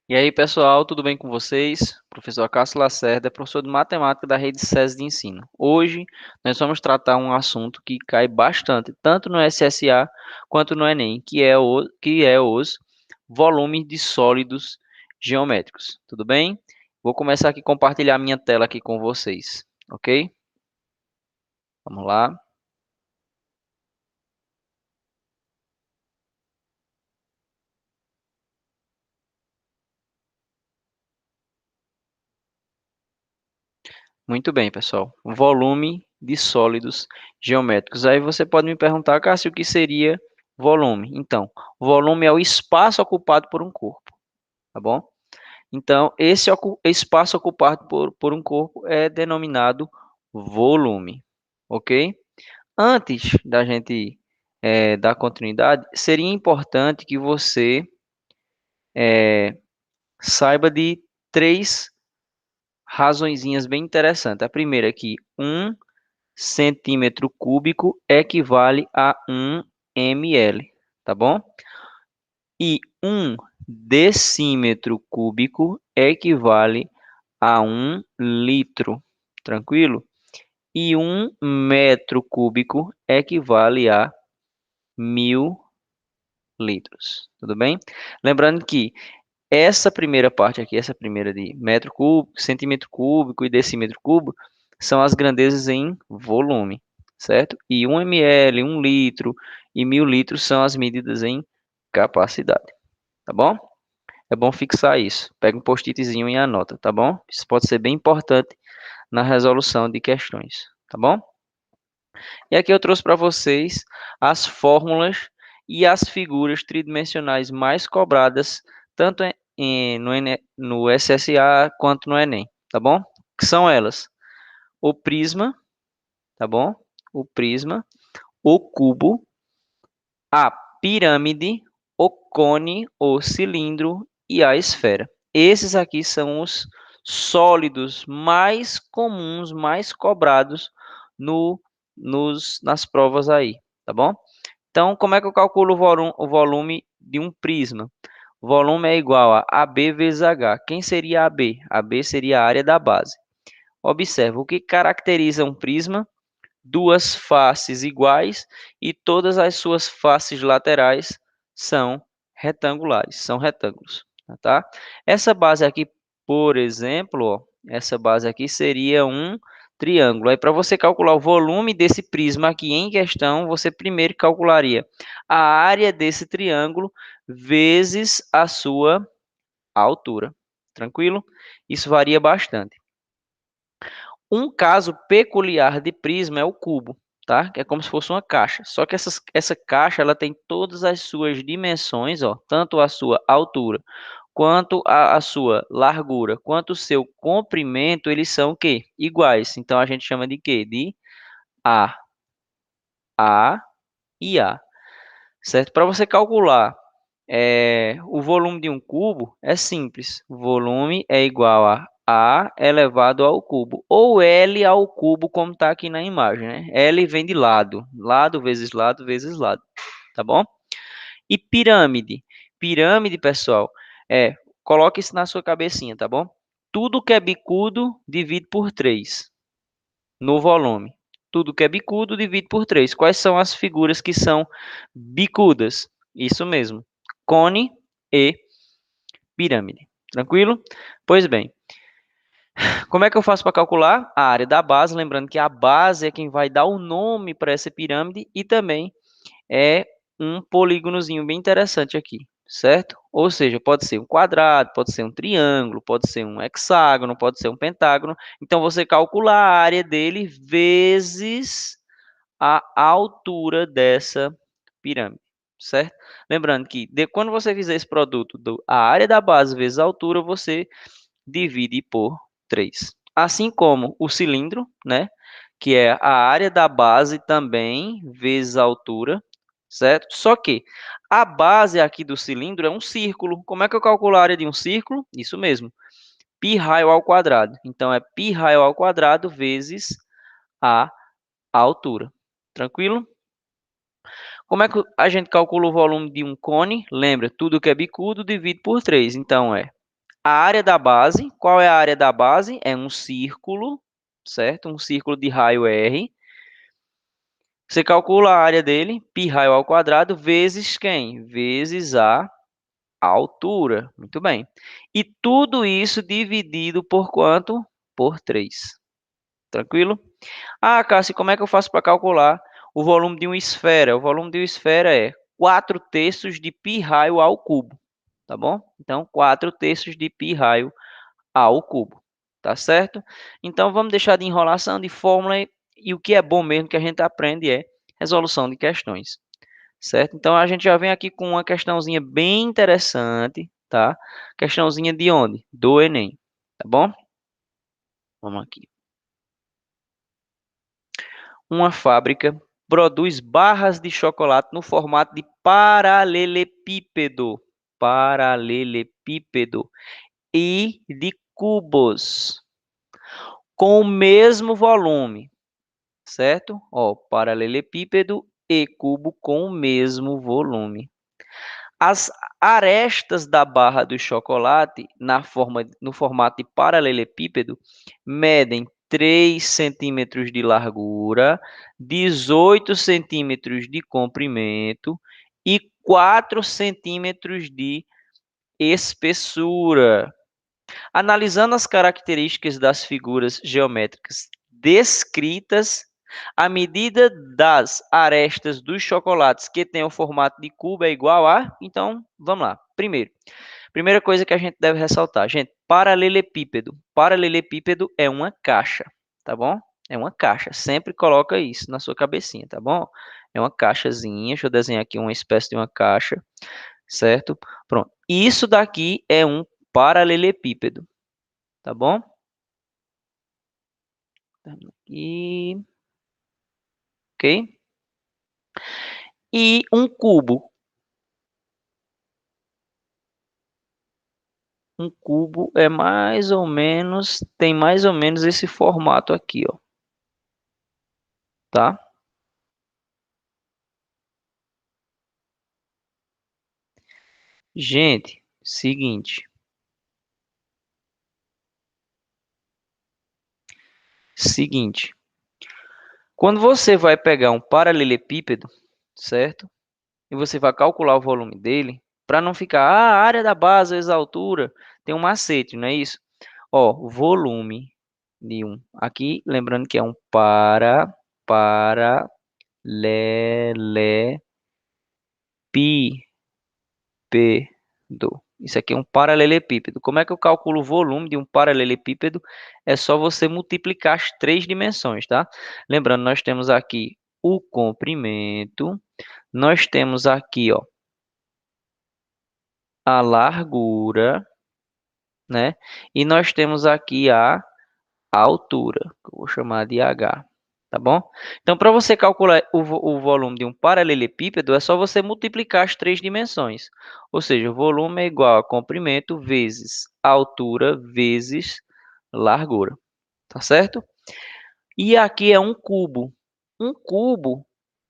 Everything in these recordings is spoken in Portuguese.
E aí, pessoal, tudo bem com vocês? Professor Cássio Lacerda, professor de matemática da rede SESI de ensino. Hoje, nós vamos tratar um assunto que cai bastante, tanto no SSA quanto no Enem, que é os volumes de sólidos geométricos. Tudo bem? Vou começar aqui a compartilhar minha tela aqui com vocês, ok? Vamos lá. Muito bem, pessoal. Volume de sólidos geométricos. Aí você pode me perguntar, Cássio, o que seria volume? Então, volume é o espaço ocupado por um corpo, tá bom? Então, esse espaço ocupado por um corpo é denominado volume, ok? Antes da gente dar continuidade, seria importante que você saiba de três razõezinhas bem interessantes. A primeira é que 1 centímetro cúbico equivale a 1 ml, tá bom? E 1 decímetro cúbico equivale a 1 litro, tranquilo? E 1 metro cúbico equivale a 1.000 litros, tudo bem? Lembrando que essa primeira parte aqui, essa primeira de metro cúbico, centímetro cúbico e decímetro cúbico, são as grandezas em volume, certo? E 1 ml, 1 litro e 1.000 litros são as medidas em capacidade, tá bom? É bom fixar isso. Pega um post-itzinho e anota, tá bom? Isso pode ser bem importante na resolução de questões, tá bom? E aqui eu trouxe para vocês as fórmulas e as figuras tridimensionais mais cobradas, tanto no SSA quanto no Enem, tá bom? Que são elas: o prisma, tá bom? O prisma, o cubo, a pirâmide, o cone, o cilindro e a esfera. Esses aqui são os sólidos mais comuns, mais cobrados no, nas provas aí, tá bom? Então, como é que eu calculo o volume de um prisma? O volume é igual a AB vezes H. Quem seria AB? AB seria a área da base. Observe, o que caracteriza um prisma? Duas faces iguais e todas as suas faces laterais são retangulares, são retângulos, tá? Essa base aqui, por exemplo, ó, essa base aqui seria um triângulo. Aí, para você calcular o volume desse prisma aqui em questão, você primeiro calcularia a área desse triângulo vezes a sua altura. Tranquilo? Isso varia bastante. Um caso peculiar de prisma é o cubo, tá? Que é como se fosse uma caixa. Só que essa caixa ela tem todas as suas dimensões, ó, tanto a sua altura quanto a sua largura, quanto o seu comprimento, eles são o quê? Iguais. Então a gente chama de quê? De A, A e A, certo? Para você calcular o volume de um cubo, é simples. O volume é igual a elevado ao cubo, ou L ao cubo, como está aqui na imagem, né? L vem de lado, lado vezes lado, tá bom? E pirâmide. Pirâmide, pessoal, coloque isso na sua cabecinha, tá bom? Tudo que é bicudo, divide por 3 no volume. Tudo que é bicudo, divide por 3. Quais são as figuras que são bicudas? Isso mesmo. Cone e pirâmide. Tranquilo? Pois bem, como é que eu faço para calcular a área da base? Lembrando que a base é quem vai dar o nome para essa pirâmide e também é um polígonozinho bem interessante aqui, certo? Ou seja, pode ser um quadrado, pode ser um triângulo, pode ser um hexágono, pode ser um pentágono. Então você calcula a área dele vezes a altura dessa pirâmide, certo? Lembrando que quando você fizer esse produto a área da base vezes a altura, você divide por 3. Assim como o cilindro, né? Que é a área da base também vezes a altura, certo? Só que a base aqui do cilindro é um círculo. Como é que eu calculo a área de um círculo? Isso mesmo, π raio ao quadrado. Então, é π raio ao quadrado vezes a altura. Tranquilo? Como é que a gente calcula o volume de um cone? Lembra, tudo que é bicudo divide por 3. Então, é A área da base, qual é a área da base? É um círculo, certo? Um círculo de raio R. Você calcula a área dele, π raio ao quadrado, vezes quem? Vezes a altura. Muito bem. E tudo isso dividido por quanto? Por 3. Tranquilo? Ah, Cássio, como é que eu faço para calcular o volume de uma esfera? O volume de uma esfera é 4/3 de π raio ao cubo. Tá bom? Então, 4/3 de π raio ao cubo. Tá certo? Então, vamos deixar de enrolação de fórmula e o que é bom mesmo que a gente aprende é resolução de questões. Certo? Então, a gente já vem aqui com uma questãozinha bem interessante, tá? Questãozinha de onde? Do Enem. Tá bom? Vamos aqui. Uma fábrica produz barras de chocolate no formato de paralelepípedo. Paralelepípedo. E de cubos com o mesmo volume, certo? Ó, paralelepípedo e cubo com o mesmo volume. As arestas da barra do chocolate no formato de paralelepípedo medem 3 centímetros de largura, 18 centímetros de comprimento e 4 centímetros de espessura. Analisando as características das figuras geométricas descritas, a medida das arestas dos chocolates que têm o formato de cubo é igual a... Então, vamos lá. Primeira coisa que a gente deve ressaltar, gente, paralelepípedo. Paralelepípedo é uma caixa, tá bom? É uma caixa. Sempre coloca isso na sua cabecinha, tá bom? É uma caixazinha. Deixa eu desenhar aqui uma espécie de uma caixa, certo? Pronto. Isso daqui é um paralelepípedo, tá bom? E, ok? E um cubo. Um cubo é mais ou menos, tem mais ou menos esse formato aqui, ó, tá? Gente, seguinte. Quando você vai pegar um paralelepípedo, certo? E você vai calcular o volume dele, para não ficar, a área da base vezes a altura, tem um macete, não é isso? Ó, volume de um. Aqui, lembrando que é um paralelepípedo. Isso aqui é um paralelepípedo. Como é que eu calculo o volume de um paralelepípedo? É só você multiplicar as 3 dimensões, tá? Lembrando, nós temos aqui o comprimento, nós temos aqui, ó, a largura, né? E nós temos aqui a altura, que eu vou chamar de H, tá bom? Então, para você calcular o volume de um paralelepípedo, é só você multiplicar as 3 dimensões. Ou seja, o volume é igual a comprimento vezes altura vezes largura, tá certo? E aqui é um cubo. Um cubo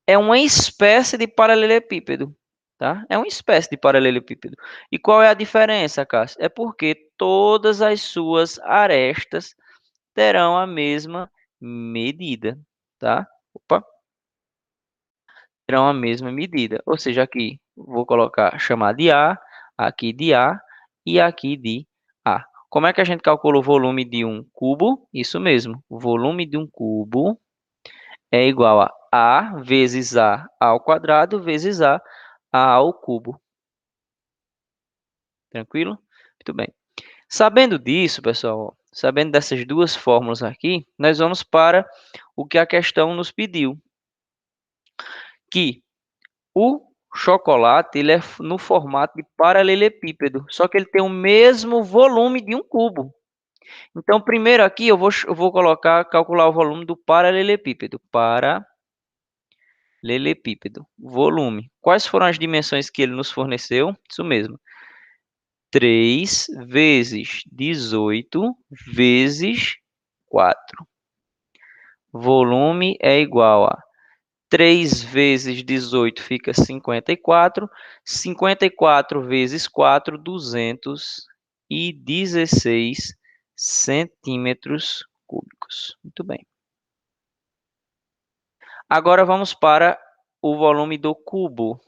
é uma espécie de paralelepípedo, tá? É uma espécie de paralelepípedo. E qual é a diferença, Cássio? É porque todas as suas arestas terão a mesma medida, tá? Opa, terão a mesma medida. Ou seja, aqui vou colocar, chamar de A, aqui de A e aqui de A. Como é que a gente calcula o volume de um cubo? Isso mesmo, o volume de um cubo é igual a A vezes A ao quadrado vezes A ao cubo. Tranquilo? Muito bem. Sabendo disso, pessoal, sabendo dessas duas fórmulas aqui, nós vamos para o que a questão nos pediu, que o chocolate ele é no formato de paralelepípedo, só que ele tem o mesmo volume de um cubo. Então, primeiro aqui eu vou calcular o volume do paralelepípedo. Paralelepípedo, volume. Quais foram as dimensões que ele nos forneceu? Isso mesmo. 3 vezes 18 vezes 4. Volume é igual a 3 vezes 18 fica 54. 54 vezes 4, 200. e 16 centímetros cúbicos. Muito bem. Agora vamos para o volume do cubo.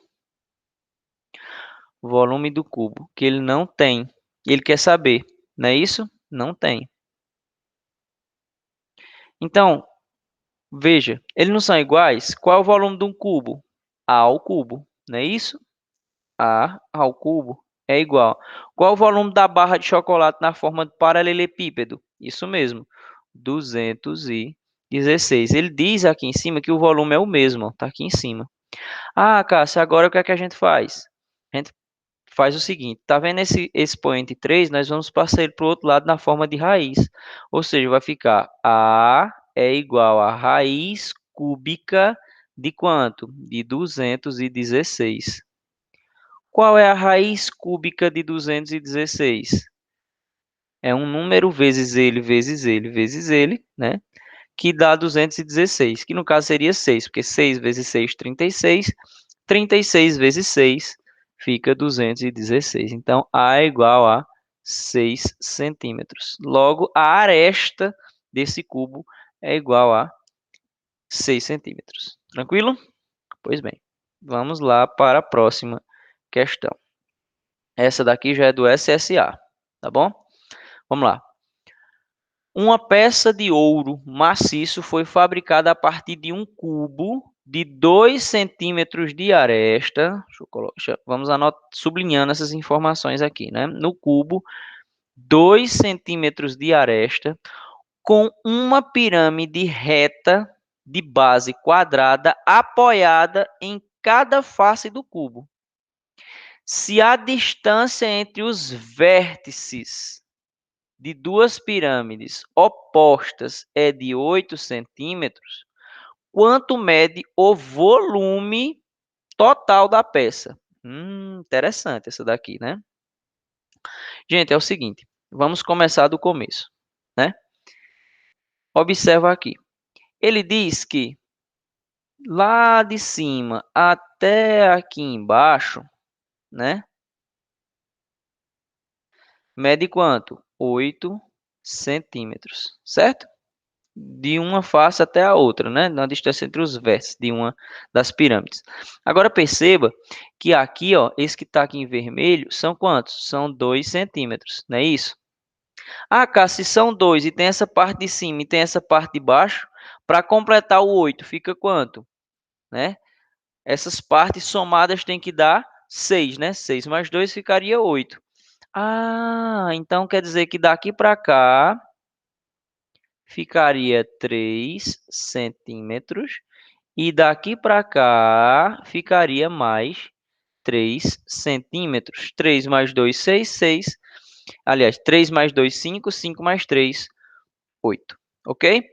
Volume do cubo, que ele não tem. Ele quer saber, não é isso? Não tem. Então, veja, eles não são iguais? Qual é o volume de um cubo? A ao cubo, não é isso? A ao cubo é igual. Qual o volume da barra de chocolate na forma de paralelepípedo? Isso mesmo, 216. Ele diz aqui em cima que o volume é o mesmo, está aqui em cima. Ah, Cássio, agora o que é que a gente faz? A gente faz o seguinte, tá vendo esse expoente 3? Nós vamos passar ele para o outro lado na forma de raiz. Ou seja, vai ficar A é igual a raiz cúbica de quanto? De 216. Qual é a raiz cúbica de 216? É um número vezes ele, vezes ele, vezes ele, né? Que dá 216, que no caso seria 6, porque 6 vezes 6, 36. 36 vezes 6 fica 216. Então, A é igual a 6 centímetros. Logo, a aresta desse cubo é igual a 6 centímetros. Tranquilo? Pois bem, vamos lá para a próxima questão. Essa daqui já é do SSA, tá bom? Vamos lá. Uma peça de ouro maciço foi fabricada a partir de um cubo de 2 centímetros de aresta. Vamos sublinhando essas informações aqui, né? No cubo, 2 centímetros de aresta com uma pirâmide reta de base quadrada apoiada em cada face do cubo. Se a distância entre os vértices de duas pirâmides opostas é de 8 centímetros, quanto mede o volume total da peça? Interessante essa daqui, né? Gente, é o seguinte, vamos começar do começo, né? Observa aqui. Ele diz que lá de cima até aqui embaixo, né? Mede quanto? 8 centímetros, certo? De uma face até a outra, né? Na distância entre os vértices de uma das pirâmides. Agora perceba que aqui, ó, esse que está aqui em vermelho, são quantos? São 2 centímetros, não é isso? Ah, cá, se são 2 e tem essa parte de cima e tem essa parte de baixo, para completar o 8 fica quanto? Né? Essas partes somadas tem que dar 6, né? 6 mais 2 ficaria 8. Ah, então quer dizer que daqui para cá ficaria 3 centímetros. E daqui para cá ficaria mais 3 centímetros. 3 mais 2, 6, 6. Aliás, 3 mais 2, 5. 5 mais 3, 8. Ok?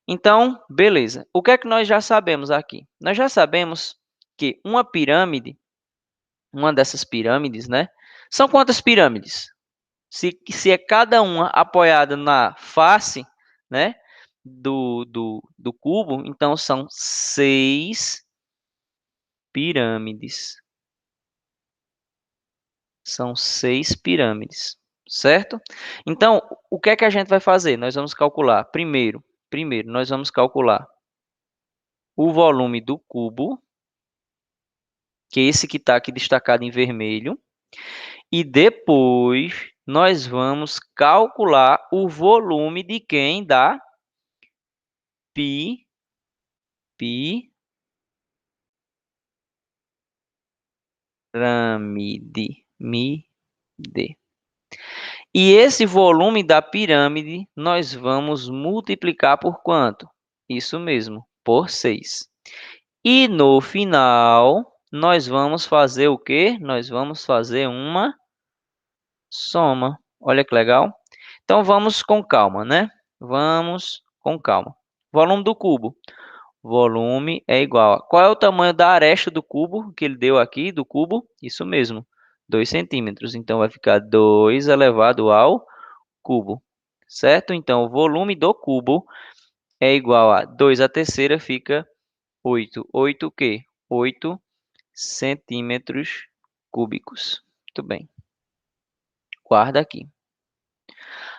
Então, beleza. O que é que nós já sabemos aqui? Nós já sabemos que uma pirâmide, uma dessas pirâmides, né? São quantas pirâmides? Se é cada uma apoiada na face, né? Do cubo, então são 6 pirâmides. São 6 pirâmides, certo? Então, o que é que a gente vai fazer? Nós vamos calcular, primeiro nós vamos calcular o volume do cubo, que é esse que está aqui destacado em vermelho, e depois nós vamos calcular o volume de quem? Da pirâmide. E esse volume da pirâmide nós vamos multiplicar por quanto? Isso mesmo, por 6. E no final, nós vamos fazer o quê? Nós vamos fazer uma soma. Olha que legal. Então vamos com calma, né? Vamos com calma. Volume do cubo. Volume é igual a... Qual é o tamanho da aresta do cubo que ele deu aqui, do cubo? Isso mesmo, 2 centímetros. Então vai ficar 2 elevado ao cubo, certo? Então, o volume do cubo é igual a 2 à terceira, fica 8. 8 o quê? 8 centímetros cúbicos. Muito bem. Guarda aqui.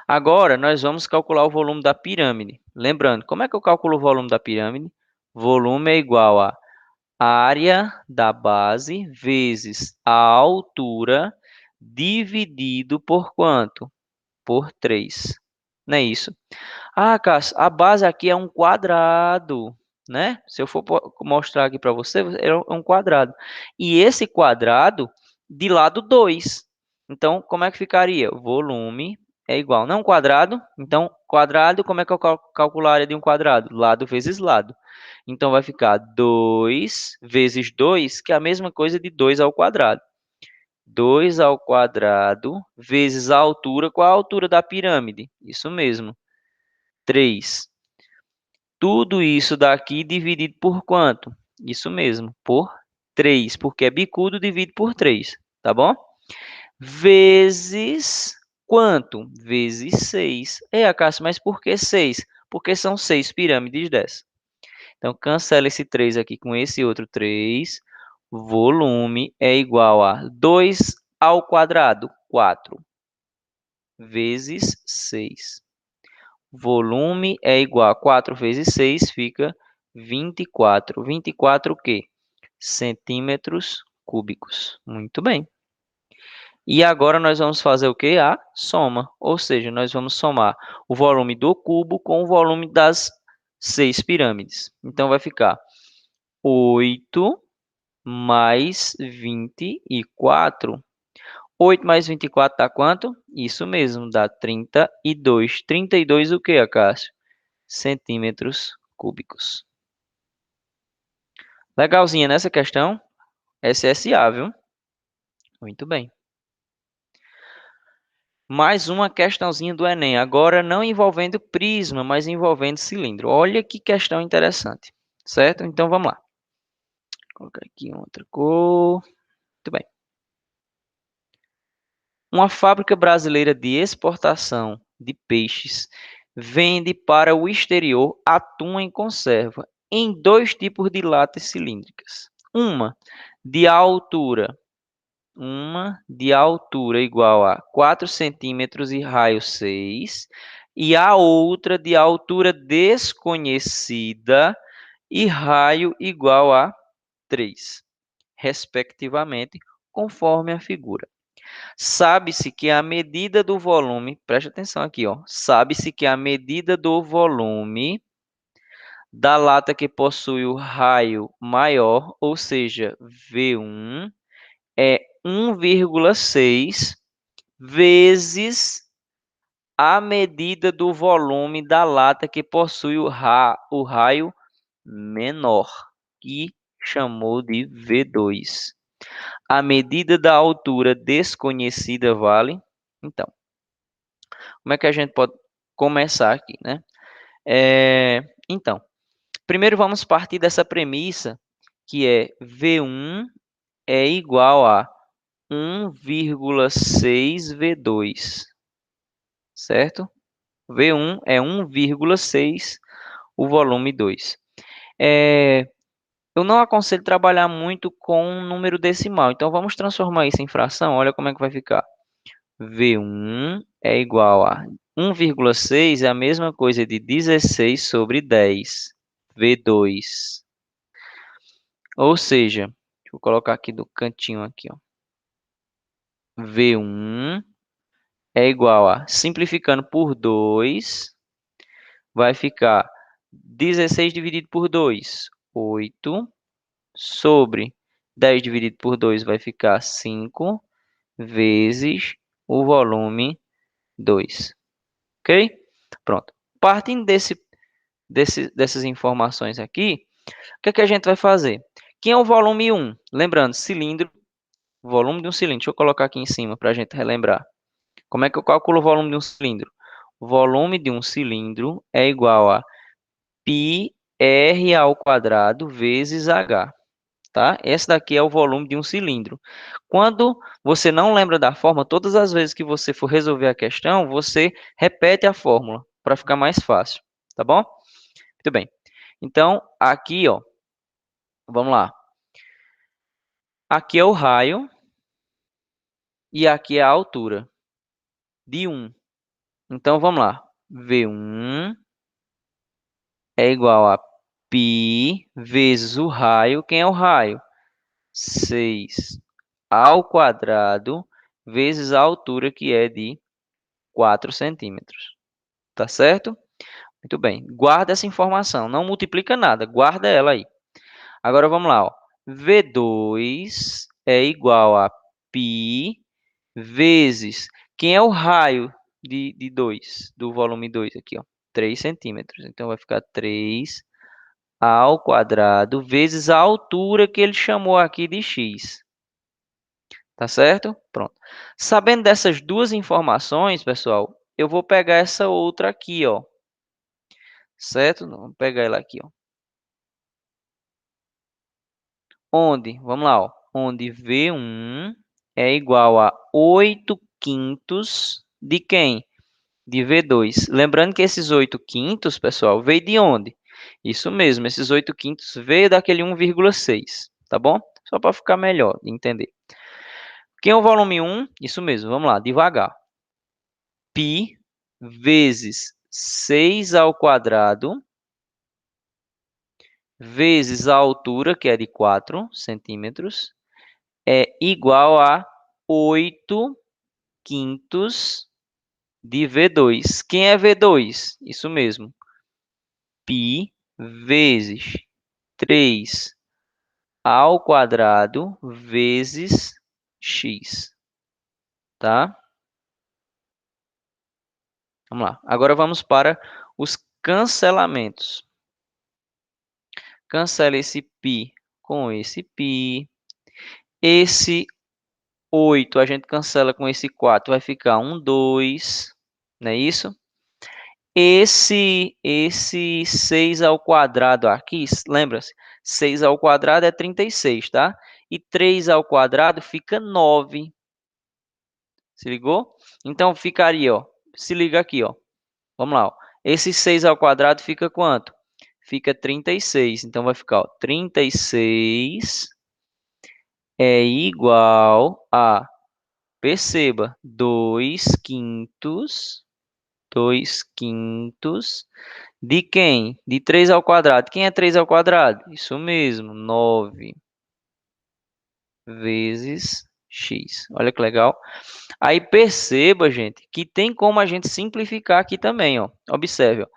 Agora, nós vamos calcular o volume da pirâmide. Lembrando, como é que eu calculo o volume da pirâmide? Volume é igual a área da base vezes a altura dividido por quanto? Por 3. Não é isso? Ah, Cássio, a base aqui é um quadrado, né? Se eu for mostrar aqui para você, é um quadrado. E esse quadrado de lado 2. Então, como é que ficaria? Volume é igual, não quadrado. Então, quadrado, como é que eu calculo a área de um quadrado? Lado vezes lado. Então, vai ficar 2 vezes 2, que é a mesma coisa de 2 ao quadrado. 2 ao quadrado vezes a altura. Qual a altura da pirâmide? Isso mesmo, 3. Tudo isso daqui dividido por quanto? Isso mesmo, por 3, porque é bicudo, divide por 3, tá bom? Vezes quanto? Vezes 6. Cássio, mas por que 6? Porque são 6 pirâmides dessa. Então, cancela esse 3 aqui com esse outro 3. Volume é igual a 2 ao quadrado, 4, vezes 6. Volume é igual a 4 vezes 6, fica 24. 24 o quê? Centímetros cúbicos. Muito bem. E agora nós vamos fazer o quê? A soma. Ou seja, nós vamos somar o volume do cubo com o volume das 6 pirâmides. Então, vai ficar 8 mais 24. 8 mais 24 dá quanto? Isso mesmo, dá 32. 32 o quê, Acácio? Centímetros cúbicos. Legalzinha nessa questão? SSA, viu? Muito bem. Mais uma questãozinha do Enem. Agora não envolvendo prisma, mas envolvendo cilindro. Olha que questão interessante. Certo? Então vamos lá. Vou colocar aqui outra cor. Muito bem. Uma fábrica brasileira de exportação de peixes vende para o exterior atum em conserva em 2 tipos de latas cilíndricas. Uma de altura igual a 4 centímetros e raio 6, e a outra de altura desconhecida e raio igual a 3, respectivamente, conforme a figura. Sabe-se que a medida do volume, preste atenção aqui, ó. Sabe-se que a medida do volume da lata que possui o raio maior, ou seja, V1, é 1,6 vezes a medida do volume da lata que possui o raio menor, que chamou de V2. A medida da altura desconhecida vale. Então, como é que a gente pode começar aqui, né? Então, primeiro vamos partir dessa premissa que é V1 é igual a 1,6 V2, certo? V1 é 1,6 o volume 2. Eu não aconselho trabalhar muito com um número decimal, então vamos transformar isso em fração. Olha como é que vai ficar. V1 é igual a 1,6 é a mesma coisa de 16 sobre 10. V2. Ou seja, deixa eu colocar aqui do cantinho aqui, ó. V1 é igual a, simplificando por 2, vai ficar 16 dividido por 2, 8, sobre 10 dividido por 2 vai ficar 5, vezes o volume 2. Ok? Pronto. Partindo dessas informações aqui, o que é que a gente vai fazer? Quem é o volume 1? Lembrando, cilindro, volume de um cilindro. Deixa eu colocar aqui em cima para a gente relembrar. Como é que eu calculo o volume de um cilindro? O volume de um cilindro é igual a πr ao quadrado vezes h. Tá? Esse daqui é o volume de um cilindro. Quando você não lembra da fórmula, todas as vezes que você for resolver a questão, você repete a fórmula para ficar mais fácil, tá bom? Muito bem. Então, aqui, ó, vamos lá. Aqui é o raio e aqui é a altura de 1. Então, vamos lá. V1 é igual a π vezes o raio. Quem é o raio? 6 ao quadrado vezes a altura, que é de 4 centímetros. Tá certo? Muito bem. Guarda essa informação. Não multiplica nada. Guarda ela aí. Agora, vamos lá. Ó. V2 é igual a π vezes... Quem é o raio de 2, do volume 2 aqui? Ó, 3 centímetros. Então, vai ficar 3 ao quadrado vezes a altura que ele chamou aqui de x. Tá certo? Pronto. Sabendo dessas duas informações, pessoal, eu vou pegar essa outra aqui, ó. Certo? Vamos pegar ela aqui, ó. Onde? Vamos lá, ó. Onde V1 é igual a 8 quintos de quem? De V2. Lembrando que esses 8 quintos, pessoal, veio de onde? Isso mesmo, esses 8 quintos veio daquele 1,6, tá bom? Só para ficar melhor de entender. Quem é o volume 1? Isso mesmo, vamos lá, devagar. Π vezes 6 ao quadrado vezes a altura, que é de 4 centímetros, é igual a 8 quintos de V2. Quem é V2? Isso mesmo. Π vezes 3 ao quadrado vezes x. Tá? Vamos lá. Agora vamos para os cancelamentos. Cancela esse π com esse π. Esse 8 a gente cancela com esse 4, vai ficar um 2, não é isso? Esse 6 ao quadrado aqui, lembra-se, 6 ao quadrado é 36, tá? E 3 ao quadrado fica 9. Se ligou? Então, ficaria, ó, se liga aqui, ó. Vamos lá, ó. Esse 6 ao quadrado fica quanto? Fica 36. Então, vai ficar, ó, 36 é igual a, perceba, 2 quintos. 2 quintos de quem? De 3 ao quadrado. Quem é 3 ao quadrado? Isso mesmo, 9 vezes x. Olha que legal. Aí perceba, gente, que tem como a gente simplificar aqui também, ó. Observe, ó.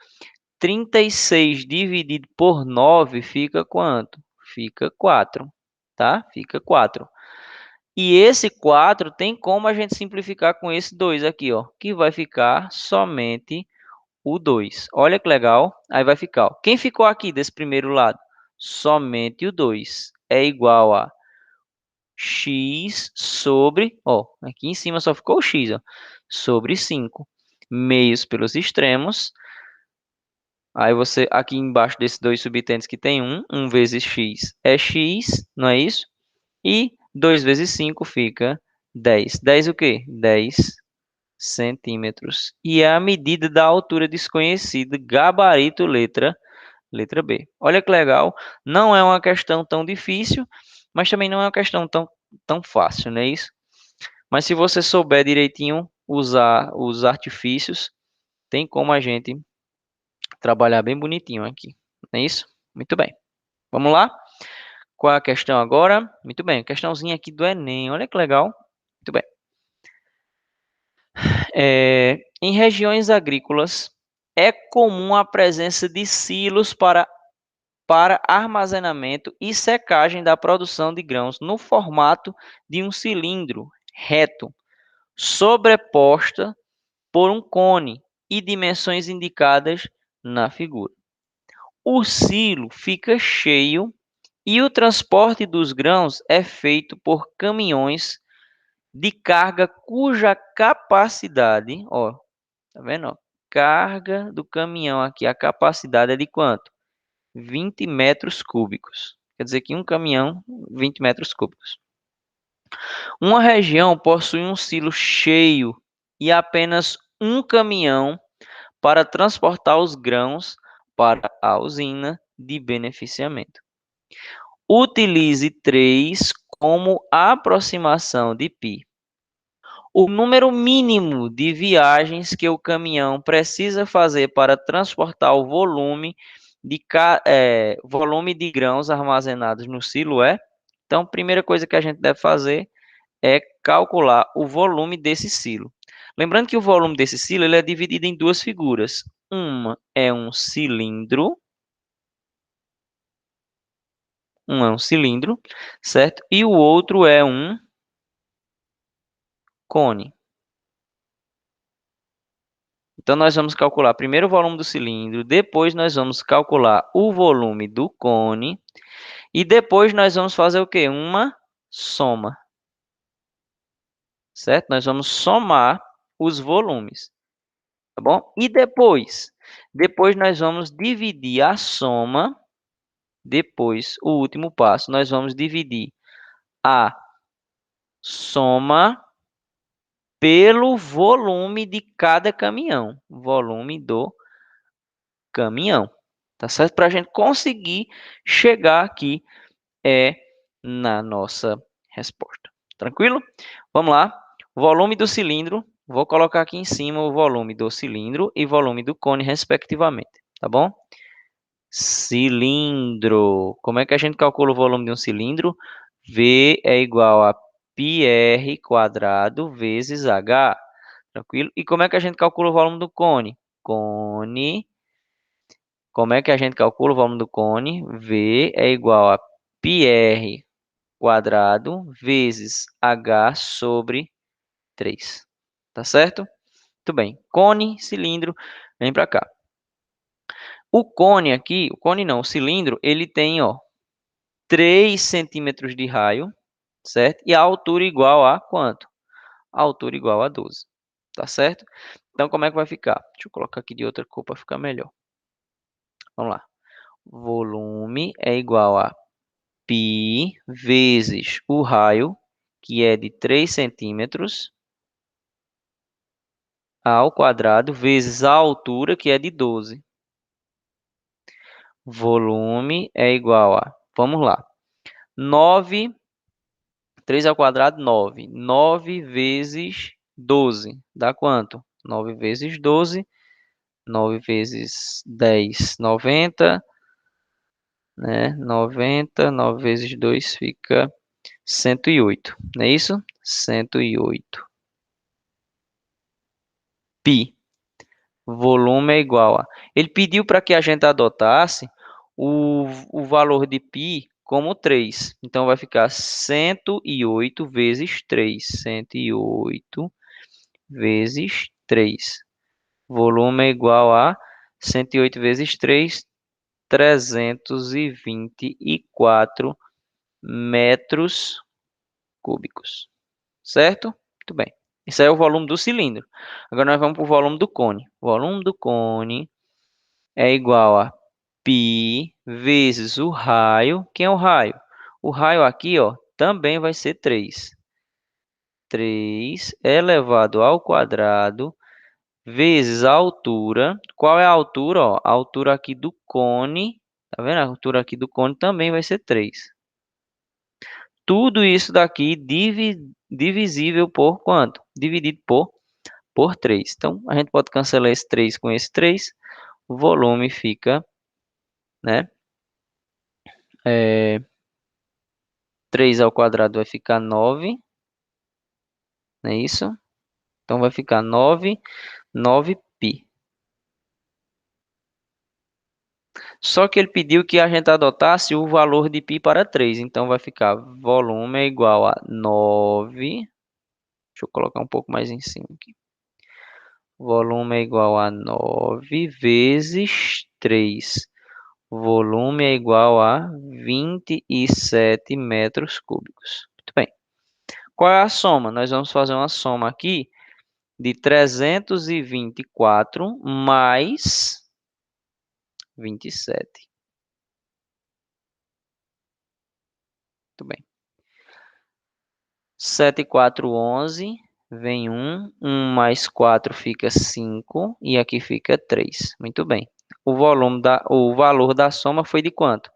36 dividido por 9 fica quanto? Fica 4, tá? Fica 4. E esse 4 tem como a gente simplificar com esse 2 aqui, ó, que vai ficar somente o 2. Olha que legal. Aí vai ficar, ó. Quem ficou aqui desse primeiro lado? Somente o 2. É igual a x sobre, ó, aqui em cima só ficou o x, ó, sobre 5. Meios pelos extremos. Aí você, aqui embaixo desses dois subtendes que tem 1 vezes x é x, não é isso? E 2 vezes 5 fica 10. 10 o quê? 10 centímetros. E é a medida da altura desconhecida, gabarito letra B. Olha que legal. Não é uma questão tão difícil, mas também não é uma questão tão fácil, não é isso? Mas se você souber direitinho usar os artifícios, tem como a gente trabalhar bem bonitinho aqui. Não é isso? Muito bem. Vamos lá? Qual é a questão agora? Muito bem, questãozinha aqui do Enem. Olha que legal. Muito bem. Em regiões agrícolas, é comum a presença de silos para armazenamento e secagem da produção de grãos no formato de um cilindro reto, sobreposta por um cone e dimensões indicadas na figura. O silo fica cheio e o transporte dos grãos é feito por caminhões de carga cuja capacidade, ó, tá vendo? Ó, carga do caminhão aqui, a capacidade é de quanto? 20 metros cúbicos. Quer dizer que um caminhão, 20 metros cúbicos. Uma região possui um silo cheio e apenas um caminhão para transportar os grãos para a usina de beneficiamento. Utilize 3 como aproximação de π. O número mínimo de viagens que o caminhão precisa fazer para transportar o volume de grãos armazenados no silo é. Então, a primeira coisa que a gente deve fazer é calcular o volume desse silo. Lembrando que o volume desse silo ele é dividido em duas figuras. Uma é um cilindro, certo? E o outro é um cone. Então, nós vamos calcular primeiro o volume do cilindro, depois nós vamos calcular o volume do cone, e depois nós vamos fazer o quê? Uma soma, certo? Nós vamos somar os volumes, tá bom? E depois nós vamos dividir a soma, depois, o último passo, nós vamos dividir a soma pelo volume de cada caminhão, volume do caminhão, tá certo? Para a gente conseguir chegar aqui na nossa resposta. Tranquilo? Vamos lá. Volume do cilindro. Vou colocar aqui em cima o volume do cilindro e volume do cone, respectivamente. Tá bom? Cilindro. Como é que a gente calcula o volume de um cilindro? V é igual a πr quadrado vezes h. Tranquilo? E como é que a gente calcula o volume do cone? Como é que a gente calcula o volume do cone? V é igual a πr quadrado vezes h sobre 3. Tá certo? Muito bem. Cone, cilindro, vem para cá. O cone aqui, o cone não, o cilindro, ele tem, ó, 3 centímetros de raio, certo? E a altura igual a quanto? A altura igual a 12. Tá certo? Então, como é que vai ficar? Deixa eu colocar aqui de outra cor para ficar melhor. Vamos lá. Volume é igual a π vezes o raio, que é de 3 centímetros, ao quadrado, vezes a altura, que é de 12. Volume é igual a, vamos lá, 9, 3 ao quadrado, 9. 9 vezes 12, dá quanto? 9 vezes 12, 9 vezes 10, 90, né? 90, 9 vezes 2 fica 108, não é isso? 108. Pi. Volume é igual a... Ele pediu para que a gente adotasse o valor de π como 3. Então, vai ficar 108 vezes 3. 108 vezes 3. Volume é igual a 108 vezes 3, 324 metros cúbicos. Certo? Muito bem. Esse aí é o volume do cilindro. Agora nós vamos para o volume do cone. O volume do cone é igual a π vezes o raio. Quem é o raio? O raio aqui, ó, também vai ser 3. 3 elevado ao quadrado vezes a altura. Qual é a altura? Ó? A altura aqui do cone. Tá vendo? A altura aqui do cone também vai ser 3. Tudo isso daqui divisível por quanto? Dividido por 3. Então, a gente pode cancelar esse 3 com esse 3. O volume fica, né? 3 ao quadrado vai ficar 9. Não é isso? Então, vai ficar 9π. Só que ele pediu que a gente adotasse o valor de π para 3. Então, vai ficar volume é igual a 9. Deixa eu colocar um pouco mais em cima aqui. Volume é igual a 9 vezes 3. Volume é igual a 27 metros cúbicos. Muito bem. Qual é a soma? Nós vamos fazer uma soma aqui de 324 mais 27. Muito bem. 7 e 4, 11. Vem 1. 1 mais 4 fica 5. E aqui fica 3. Muito bem. O valor da soma foi de quanto?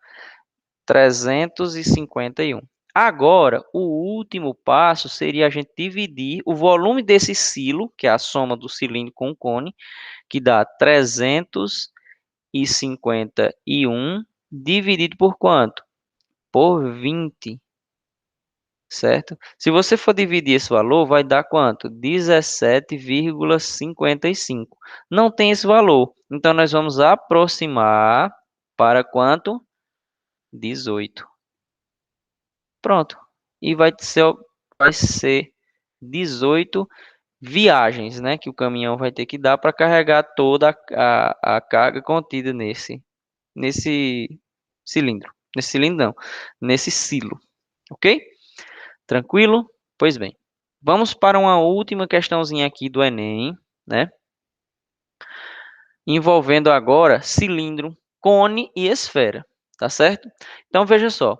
351. Agora, o último passo seria a gente dividir o volume desse silo, que é a soma do cilindro com o cone, que dá 351, dividido por quanto? Por 20, certo? Se você for dividir esse valor, vai dar quanto? 17,55. Não tem esse valor, então nós vamos aproximar para quanto? 18. Pronto. E vai ser 18 viagens, né, que o caminhão vai ter que dar para carregar toda a carga contida nesse cilindro. Nesse cilindro não, nesse silo, ok? Tranquilo? Pois bem, vamos para uma última questãozinha aqui do Enem, né? Envolvendo agora cilindro, cone e esfera, tá certo? Então veja só,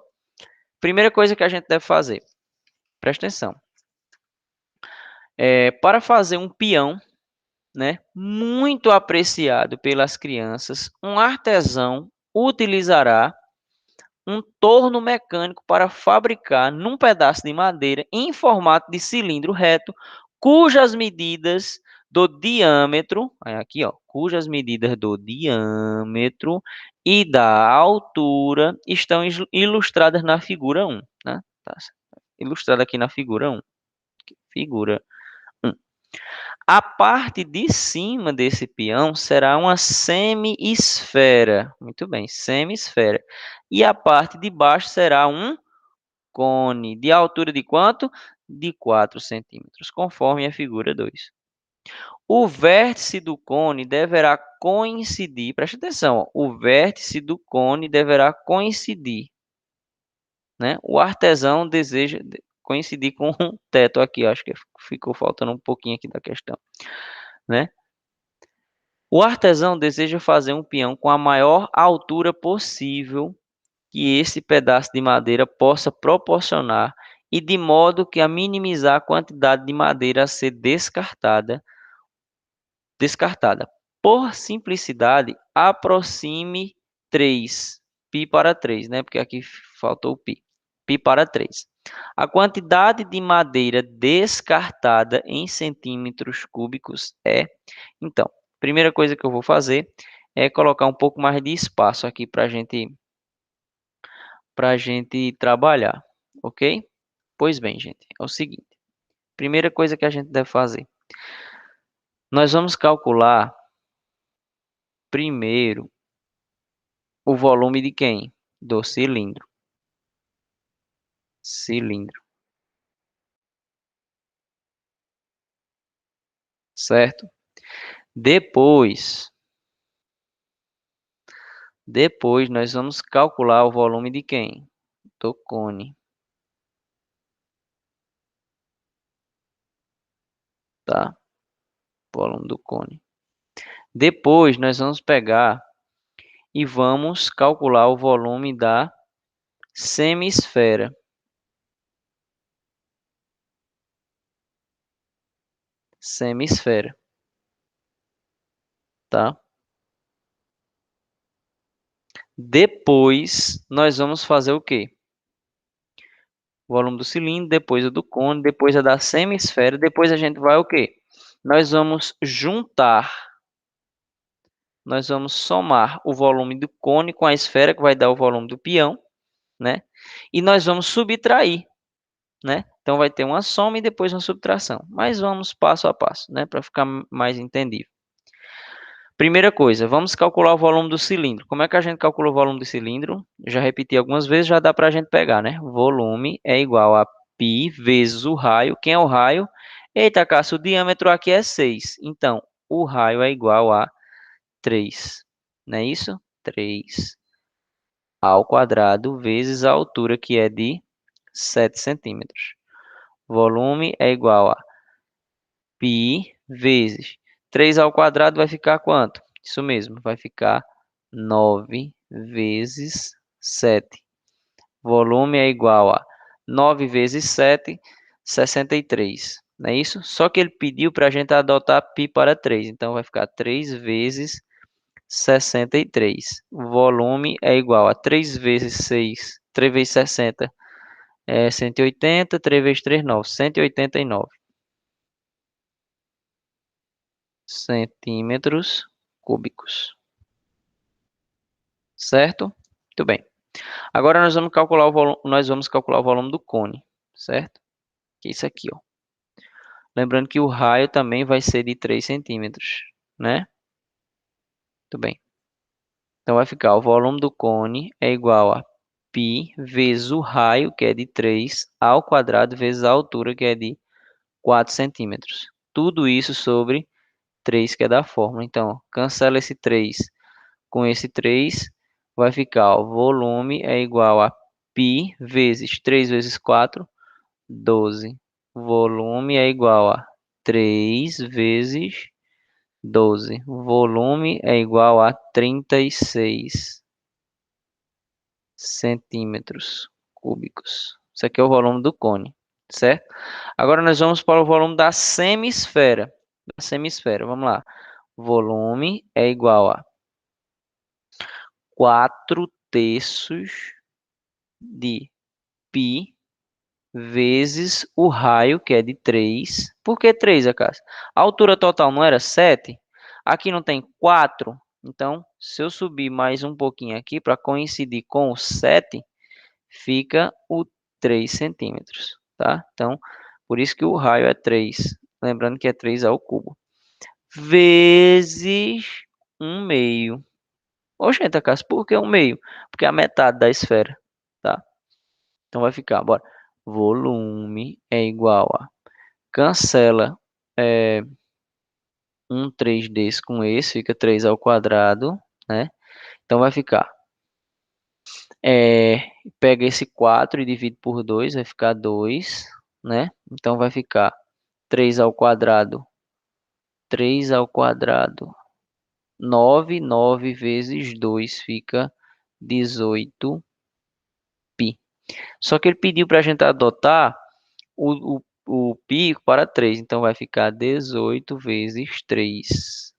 primeira coisa que a gente deve fazer, presta atenção, para fazer um peão, né, muito apreciado pelas crianças, um artesão utilizará um torno mecânico para fabricar num pedaço de madeira em formato de cilindro reto, cujas medidas do diâmetro, aqui ó, cujas medidas do diâmetro e da altura estão ilustradas na figura 1, né? Tá ilustrada aqui na figura 1. Figura 1. A parte de cima desse peão será uma semi-esfera. Muito bem, semi-esfera. E a parte de baixo será um cone. De altura de quanto? De 4 centímetros, conforme a figura 2. O vértice do cone deverá coincidir, preste atenção, ó, o vértice do cone deverá coincidir, né? O artesão deseja coincidir com o teto aqui, acho que ficou faltando um pouquinho aqui da questão, né? O artesão deseja fazer um peão com a maior altura possível que esse pedaço de madeira possa proporcionar e de modo que a minimizar a quantidade de madeira a ser descartada. Por simplicidade, aproxime 3, π para 3, né? Porque aqui faltou o π. Π para 3. A quantidade de madeira descartada em centímetros cúbicos é, então, primeira coisa que eu vou fazer é colocar um pouco mais de espaço aqui para gente trabalhar, ok? Pois bem, gente, é o seguinte. Primeira coisa que a gente deve fazer. Nós vamos calcular primeiro o volume de quem? Do cilindro. Cilindro, certo? Depois nós vamos calcular o volume de quem? Do cone, tá? Volume do cone. Depois nós vamos pegar e vamos calcular o volume da semisfera. Semisfera, tá? Depois nós vamos fazer o quê? O volume do cilindro, depois o do cone, depois a da semisfera, depois a gente vai o quê? Nós vamos somar o volume do cone com a esfera, que vai dar o volume do peão, né? E nós vamos subtrair, né? Então vai ter uma soma e depois uma subtração. Mas vamos passo a passo, né? Para ficar mais entendível. Primeira coisa, vamos calcular o volume do cilindro. Como é que a gente calcula o volume do cilindro? Já repeti algumas vezes, já dá para a gente pegar, né? Volume é igual a π vezes o raio. Quem é o raio? Eita, Cássio, o diâmetro aqui é 6. Então, o raio é igual a 3. Não é isso? 3 ao quadrado vezes a altura, que é de 7 centímetros. Volume é igual a π vezes 3 ao quadrado vai ficar quanto? Isso mesmo, vai ficar 9 vezes 7. Volume é igual a 9 vezes 7, 63. Não é isso? Só que ele pediu para a gente adotar π para 3. Então vai ficar 3 vezes 63. O volume é igual a 3 vezes 6, 3 vezes 60 É 180, 3 vezes 3, 9. 189 centímetros cúbicos. Certo? Muito bem. Agora nós vamos calcular o volume do cone, certo? Que é isso aqui, ó. Lembrando que o raio também vai ser de 3 centímetros, né? Muito bem. Então vai ficar o volume do cone é igual a π vezes o raio, que é de 3, ao quadrado, vezes a altura, que é de 4 centímetros. Tudo isso sobre 3, que é da fórmula. Então, cancela esse 3 com esse 3, vai ficar o volume é igual a π vezes 3 vezes 4, 12. Volume é igual a 3 vezes 12. Volume é igual a 36 centímetros cúbicos. Isso aqui é o volume do cone, certo? Agora nós vamos para o volume da semisfera. Vamos lá. Volume é igual a 4 terços de π vezes o raio, que é de 3. Por que 3, Acácio? A altura total não era 7? Aqui não tem 4. Então, se eu subir mais um pouquinho aqui para coincidir com o 7, fica o 3 centímetros, tá? Então, por isso que o raio é 3. Lembrando que é 3 ao cubo. Vezes 1/2. Oxente, Acácio, por que 1/2? Porque é a metade da esfera, tá? Então vai ficar, bora. Volume é igual a... Cancela um 3 desse com esse, fica 3 ao quadrado, né? Então vai ficar... pega esse 4 e divide por 2, vai ficar 2, né? Então vai ficar 3 ao quadrado. 3 ao quadrado. 9. 9 vezes 2 fica 18 π. Só que ele pediu para a gente adotar o π para 3. Então vai ficar 18 vezes 3.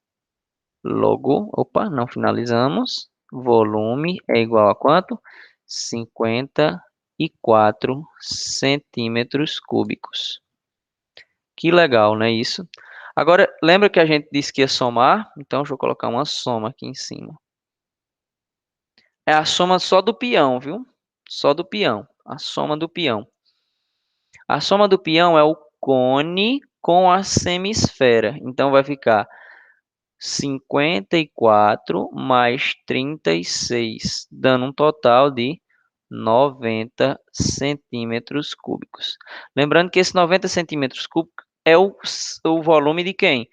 Logo, opa, não finalizamos. Volume é igual a quanto? 54 centímetros cúbicos. Que legal, não é isso? Agora, lembra que a gente disse que ia somar? Então, deixa eu colocar uma soma aqui em cima. É a soma só do peão, viu? Só do peão. A soma do peão. A soma do peão é o cone com a semisfera. Então, vai ficar 54 mais 36, dando um total de 90 centímetros cúbicos. Lembrando que esse 90 centímetros cúbicos é o volume de quem?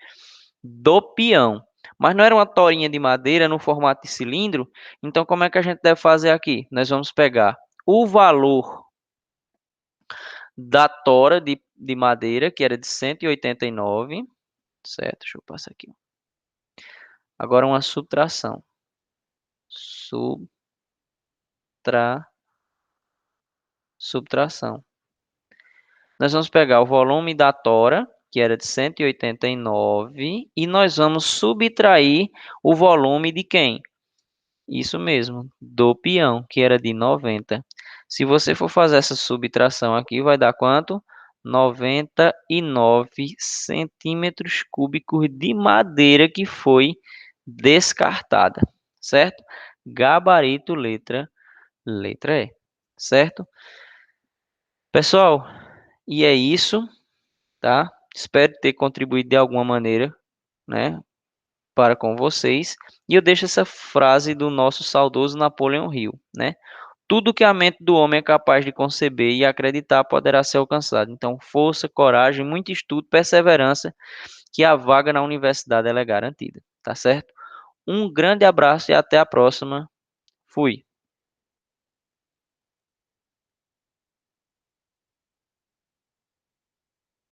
Do peão. Mas não era uma torinha de madeira no formato de cilindro? Então, como é que a gente deve fazer aqui? Nós vamos pegar o valor da tora de madeira, que era de 189, certo? Deixa eu passar aqui. Agora uma subtração. Subtração. Nós vamos pegar o volume da tora, que era de 189, e nós vamos subtrair o volume de quem? Isso mesmo, do peão, que era de 90. Se você for fazer essa subtração aqui, vai dar quanto? 99 centímetros cúbicos de madeira que foi descartada, certo? Gabarito, letra E, certo? Pessoal, e é isso, tá? Espero ter contribuído de alguma maneira, né, para com vocês. E eu deixo essa frase do nosso saudoso Napoleão Hill, né? Tudo que a mente do homem é capaz de conceber e acreditar poderá ser alcançado. Então, força, coragem, muito estudo, perseverança, que a vaga na universidade ela é garantida, tá certo? Um grande abraço e até a próxima. Fui.